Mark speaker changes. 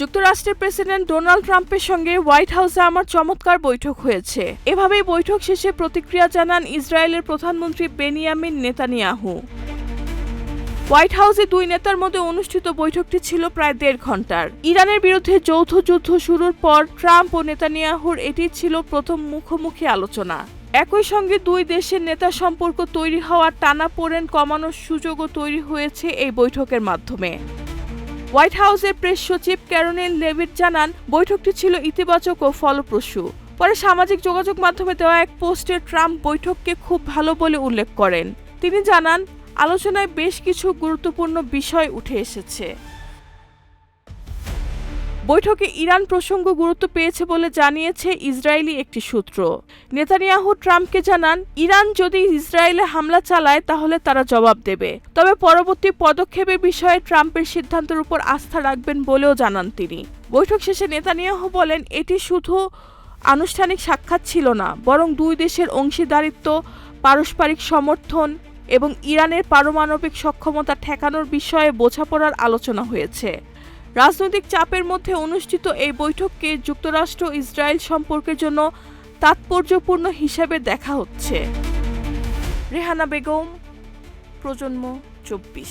Speaker 1: যুক্তরাষ্ট্রের president Donald ট্রাম্পের সঙ্গে হোয়াইট হাউসে আমার চমৎকার বৈঠক হয়েছে। এভাবেই বৈঠক শেষে প্রতিক্রিয়া জানান ইসরায়েলের প্রধানমন্ত্রী বেনিয়ামিন নেতানিয়াহু। হোয়াইট হাউসে দুই নেতার মধ্যে অনুষ্ঠিত বৈঠকটি ছিল প্রায় 1.5 ঘন্টার। ইরানের বিরুদ্ধে যৌথ যুদ্ধ শুরুর পর ট্রাম্প ও নেতানিয়াহুর এটি ছিল প্রথম মুখোমুখি আলোচনা। একই সঙ্গে দুই দেশের নেতা সম্পর্ক তৈরি হওয়ার টানাপোড়েন কমানোর সুযোগও তৈরি হয়েছে এই বৈঠকের মাধ্যমে। হোয়াইট হাউসের প্রেস সচিব ক্যারোলিন লেভিট জানান, বৈঠকটি ছিল ইতিবাচক ও ফলপ্রসূ। পরে সামাজিক যোগাযোগ মাধ্যমে দেওয়া এক পোস্টে ট্রাম্প বৈঠককে খুব ভালো বলে উল্লেখ করেন। তিনি জানান, আলোচনায় বেশ কিছু গুরুত্বপূর্ণ বিষয় উঠে এসেছে। বৈঠকে ইরান প্রসঙ্গ গুরুত্ব পেয়েছে বলে জানিয়েছে ইসরায়েলি একটি সূত্র। নেতানিয়াহু ট্রাম্পকে জানান, ইরান যদি ইসরায়েলে হামলা চালায় তাহলে তারা জবাব দেবে। তবে পরবর্তী পদক্ষেপের বিষয়ে ট্রাম্পের সিদ্ধান্তের উপর আস্থা রাখবেন বলেও জানান তিনি। বৈঠক শেষে নেতানিয়াহু বলেন, এটি শুধু আনুষ্ঠানিক সাক্ষাৎ ছিল না, বরং দুই দেশের অংশীদারিত্ব, পারস্পরিক সমর্থন এবং ইরানের পারমাণবিক সক্ষমতা ঠেকানোর বিষয়ে বোঝাপড়ার আলোচনা হয়েছে। রাজনৈতিক চাপের মধ্যে অনুষ্ঠিত এই বৈঠককে যুক্তরাষ্ট্র ইসরায়েল সম্পর্কের জন্য তাৎপর্যপূর্ণ হিসেবে দেখা হচ্ছে। রেহানা বেগম, প্রজন্ম 24।